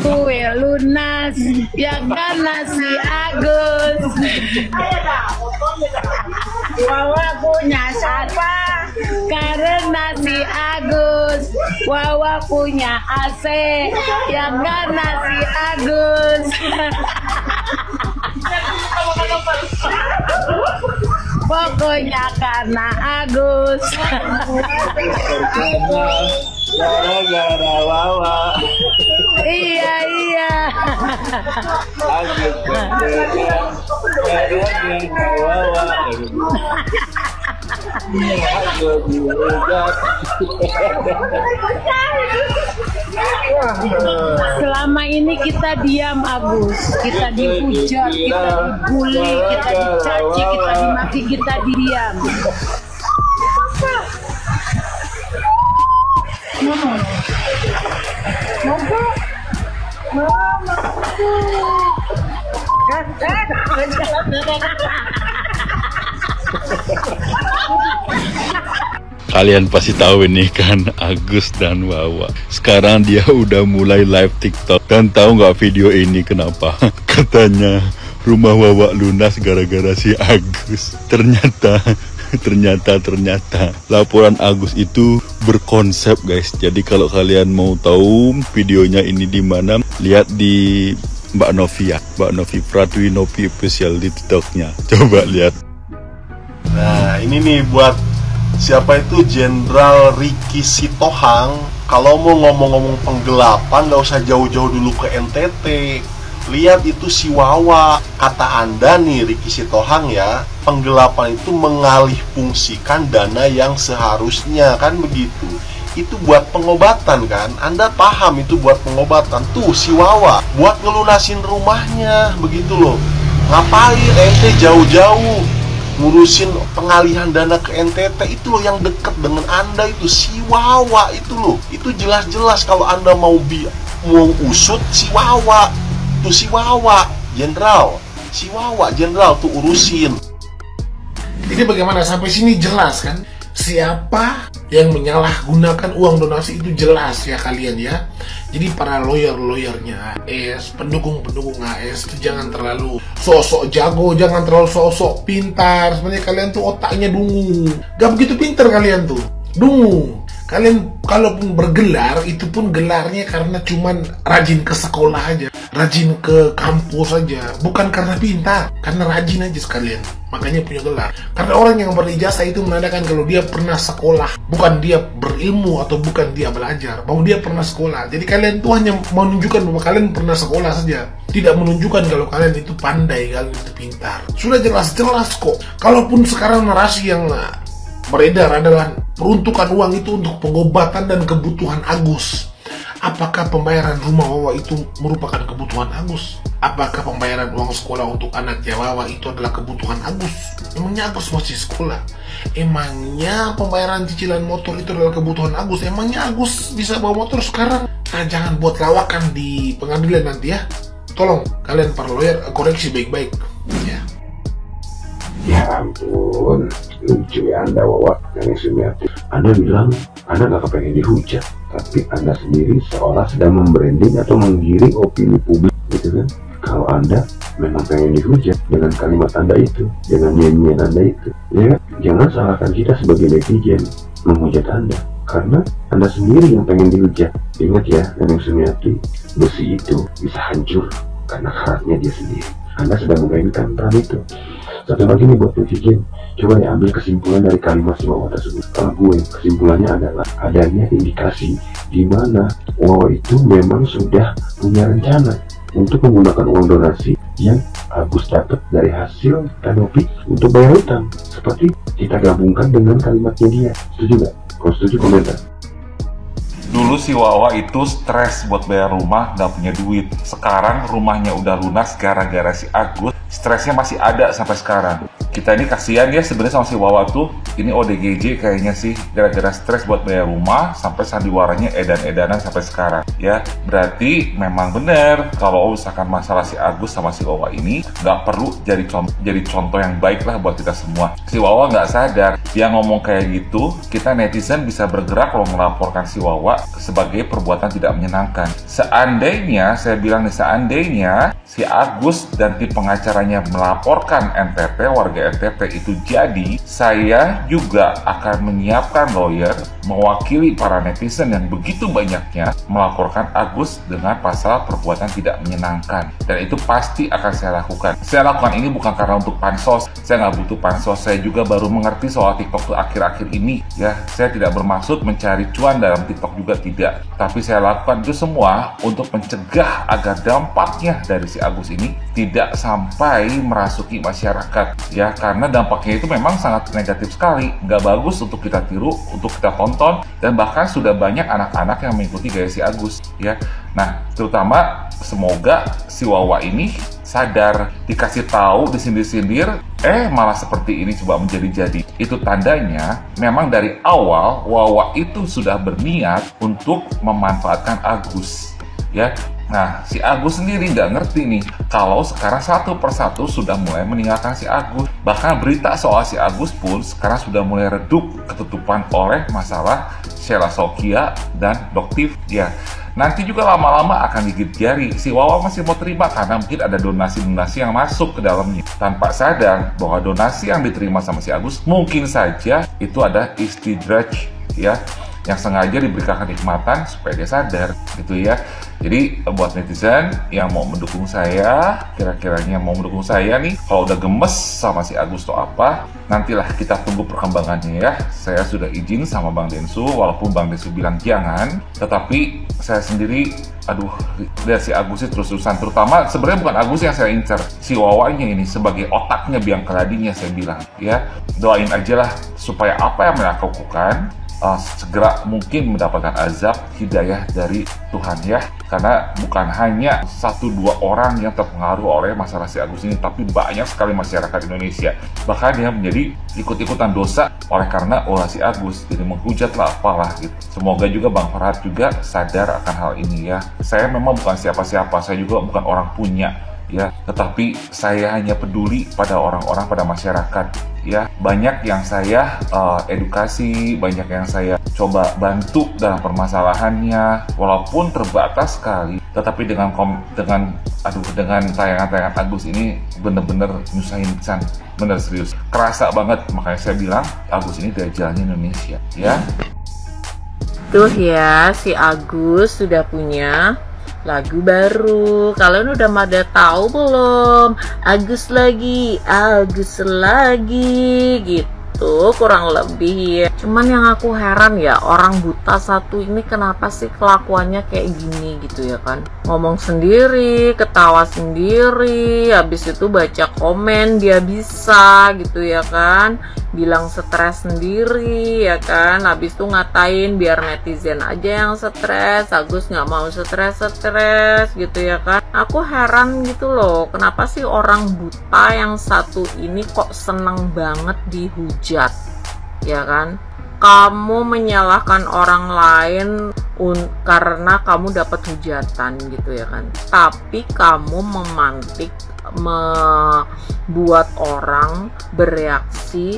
kue lunas ya karena si Agus. Wawa punya siapa? Karena si Agus. Wawa punya AC ya karena si Agus. Pokoknya karena Agus. Gara-gara Wawa. Iya. Agus gara-gara Wawa. Selama ini kita diam, Agus. Kita dihujat, kita dibully, kita dicaci, kita dimaki, kita diam. Kalian pasti tahu ini kan, Agus dan Wawa. Sekarang dia udah mulai live TikTok. Dan tahu nggak video ini kenapa? Katanya rumah Wawa lunas gara-gara si Agus. Ternyata laporan Agus itu berkonsep, guys. Jadi kalau kalian mau tahu videonya ini di mana, lihat di Mbak Novi Pratwinopi official di TikToknya. Coba lihat. Nah, ini nih buat siapa itu Jenderal Ricky Sitohang. Kalau mau ngomong-ngomong penggelapan, nggak usah jauh-jauh dulu ke NTT. Lihat itu si Wawa. Kata Anda nih Ricky Sitohang ya, penggelapan itu mengalih fungsikan dana yang seharusnya, kan begitu. Itu buat pengobatan kan, Anda paham itu buat pengobatan. Tuh si Wawa buat ngelunasin rumahnya, begitu loh. Ngapain ente jauh-jauh ngurusin pengalihan dana ke NTT? Itu loh yang deket dengan Anda, itu si Wawa itu loh. Itu jelas-jelas kalau Anda mau usut si Wawa. Tuh si Wawa Jenderal, si Wawa Jenderal tuh urusin. Jadi bagaimana sampai sini jelas kan? Siapa yang menyalahgunakan uang donasi itu jelas ya kalian ya. Jadi para lawyer-lawyernya AS, pendukung-pendukung AS itu jangan terlalu sosok jago, jangan terlalu sosok pintar. Sebenarnya kalian tuh otaknya dungu. Gak begitu pintar kalian tuh, dungu. Kalian kalaupun bergelar, itu pun gelarnya karena cuman rajin ke sekolah aja, rajin ke kampus aja, bukan karena pintar, karena rajin aja sekalian. Makanya punya gelar. Karena orang yang berijazah itu menandakan kalau dia pernah sekolah, bukan dia berilmu atau bukan dia belajar, bahwa dia pernah sekolah. Jadi kalian tuh hanya menunjukkan bahwa kalian pernah sekolah saja, tidak menunjukkan kalau kalian itu pandai, kalian itu pintar. Sudah jelas-jelas kok. Kalaupun sekarang narasi yang beredar adalah peruntukan uang itu untuk pengobatan dan kebutuhan Agus. Apakah pembayaran rumah Wawa itu merupakan kebutuhan Agus? Apakah pembayaran uang sekolah untuk anaknya Wawa itu adalah kebutuhan Agus? Emangnya Agus masih sekolah? Emangnya pembayaran cicilan motor itu adalah kebutuhan Agus? Emangnya Agus bisa bawa motor sekarang? Nah, jangan buat lawakan di pengadilan nanti ya. Tolong kalian para lawyer koreksi baik-baik ya. Ya ampun, lucu ya Anda Wawa, Nenek Sumiati. Anda bilang Anda gak kepengen dihujat, tapi Anda sendiri seolah sedang membranding atau menggiring opini publik gitu kan. Kalau Anda memang pengen dihujat dengan kalimat Anda itu, dengan nyanyian Anda itu, ya jangan salahkan kita sebagai netizen menghujat Anda, karena Anda sendiri yang pengen dihujat. Ingat ya Nenek Sumiati, besi itu bisa hancur karena kerasnya dia sendiri. Anda sedang memainkan peran itu. Satu lagi nih buat netizen, coba ya ambil kesimpulan dari kalimat si Wawa tersebut. Kalau gue, kesimpulannya adalah adanya indikasi di mana Wawa itu memang sudah punya rencana untuk menggunakan uang donasi yang Agus dapat dari hasil kanopi untuk bayar utang. Seperti kita gabungkan dengan kalimatnya dia. Setuju nggak? Kalau setuju komentar. Dulu si Wawa itu stres buat bayar rumah, gak punya duit. Sekarang rumahnya udah lunas gara-gara si Agus. Stresnya masih ada sampai sekarang. kita ini kasihan ya sebenarnya sama si Wawa tuh. Ini ODGJ kayaknya sih, gara-gara stres buat bayar rumah sampai sandiwaranya edan-edanan sampai sekarang ya. Berarti memang bener kalau misalkan masalah si Agus sama si Wawa ini nggak perlu jadi contoh yang baik lah buat kita semua. Si Wawa nggak sadar dia ngomong kayak gitu, kita netizen bisa bergerak kalau melaporkan si Wawa sebagai perbuatan tidak menyenangkan. Seandainya, saya bilang nih, seandainya si Agus dan tim pengacaranya melaporkan NTT, warga NTT itu jadi, saya juga akan menyiapkan lawyer mewakili para netizen yang begitu banyaknya melaporkan Agus dengan pasal perbuatan tidak menyenangkan. Dan itu pasti akan saya lakukan. Saya lakukan ini bukan karena untuk pansos, saya nggak butuh pansos. Saya juga baru mengerti soal TikTok tuh akhir-akhir ini ya. Saya tidak bermaksud mencari cuan dalam TikTok juga tidak. Tapi saya lakukan itu semua untuk mencegah agar dampaknya dari si Agus ini tidak sampai merasuki masyarakat ya, karena dampaknya itu memang sangat negatif sekali, nggak bagus untuk kita tiru, untuk kita tonton, dan bahkan sudah banyak anak-anak yang mengikuti gaya si Agus ya. Nah, terutama semoga si Wawa ini sadar, dikasih tahu, disindir-sindir, malah seperti ini coba menjadi-jadi. Itu tandanya memang dari awal Wawa itu sudah berniat untuk memanfaatkan Agus ya. Nah, si Agus sendiri nggak ngerti nih kalau sekarang satu persatu sudah mulai meninggalkan si Agus. Bahkan berita soal si Agus pun sekarang sudah mulai redup ketutupan oleh masalah Sheila Sofia dan Doktif ya. Nanti juga lama-lama akan gigit jari. Si Wawa masih mau terima karena mungkin ada donasi-donasi yang masuk ke dalamnya, tanpa sadar bahwa donasi yang diterima sama si Agus mungkin saja itu ada istidraj ya, yang sengaja diberikan kenikmatan supaya dia sadar gitu ya. Jadi buat netizen yang mau mendukung saya, kira-kiranya mau mendukung saya nih, kalau udah gemes sama si Agus atau apa, nantilah kita tunggu perkembangannya ya. Saya sudah izin sama Bang Densu, walaupun Bang Densu bilang jangan, tetapi saya sendiri, aduh, lihat si Agus sih terus-terusan, terutama sebenarnya bukan Agus yang saya incer, si Wawanya ini sebagai otaknya biang keladinya saya bilang ya. Doain aja lah supaya apa yang mereka lakukan segera mungkin mendapatkan azab hidayah dari Tuhan ya, karena bukan hanya 1-2 orang yang terpengaruh oleh masalah si Agus ini, tapi banyak sekali masyarakat Indonesia bahkan dia menjadi ikut-ikutan dosa oleh karena ulah si Agus, jadi menghujat lah apalah gitu. Semoga juga Bang Farhad juga sadar akan hal ini ya. Saya memang bukan siapa-siapa, saya juga bukan orang punya ya, tetapi saya hanya peduli pada orang-orang, pada masyarakat ya. Banyak yang saya edukasi, banyak yang saya coba bantu dalam permasalahannya, walaupun terbatas sekali, tetapi dengan tayangan-tayangan Agus ini bener-bener nyusahin pisan, bener serius, kerasa banget. Makanya saya bilang Agus ini dajalnya Indonesia ya. Tuh ya, si Agus sudah punya lagu baru. Kalian udah pada tahu belum? Agus lagi gitu, kurang lebih ya. Cuman yang aku heran ya, orang buta satu ini kenapa sih kelakuannya kayak gini gitu ya kan? Ngomong sendiri, ketawa sendiri, habis itu baca komen dia bisa gitu ya kan, bilang stres sendiri ya kan, habis itu ngatain biar netizen aja yang stres, Agus nggak mau stres gitu ya kan. Aku heran gitu loh, kenapa sih orang buta yang satu ini kok seneng banget dihujat ya kan. Kamu menyalahkan orang lain karena kamu dapat hujatan gitu ya kan, tapi kamu memantik, membuat orang bereaksi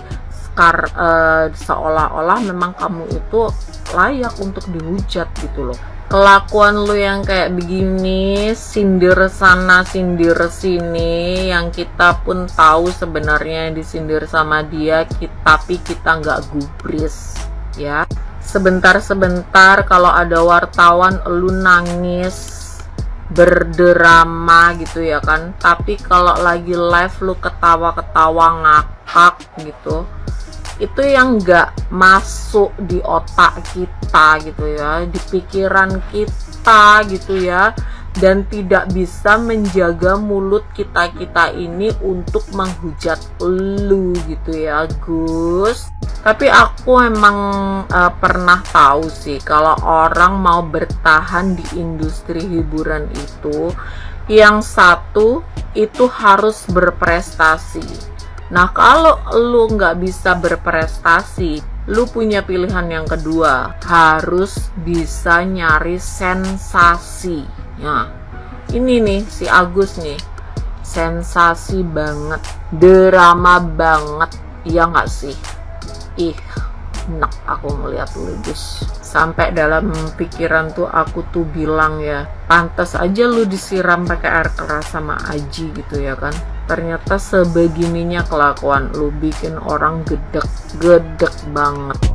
seolah-olah memang kamu itu layak untuk dihujat gitu loh. Kelakuan lu yang kayak begini, sindir sana sindir sini, yang kita pun tahu sebenarnya yang disindir sama dia, tapi kita nggak gubris ya. Sebentar-sebentar kalau ada wartawan lu nangis berdrama gitu ya kan, tapi kalau lagi live lu ketawa-ketawa ngakak gitu, itu yang nggak masuk di otak kita gitu ya, di pikiran kita gitu ya, dan tidak bisa menjaga mulut kita ini untuk menghujat lu gitu ya Gus. Tapi aku emang pernah tahu sih kalau orang mau bertahan di industri hiburan itu, yang satu itu harus berprestasi. Nah, kalau lu nggak bisa berprestasi, lu punya pilihan yang kedua, harus bisa nyari sensasi. Nah, ini nih si Agus nih, sensasi banget, drama banget, ya nggak sih? Ih, enak aku ngeliat lu Gus. Sampai dalam pikiran tuh aku tuh bilang ya, pantas aja lu disiram pakai air keras sama Aji gitu ya kan. Ternyata sebegininya kelakuan lu, bikin orang gedek banget.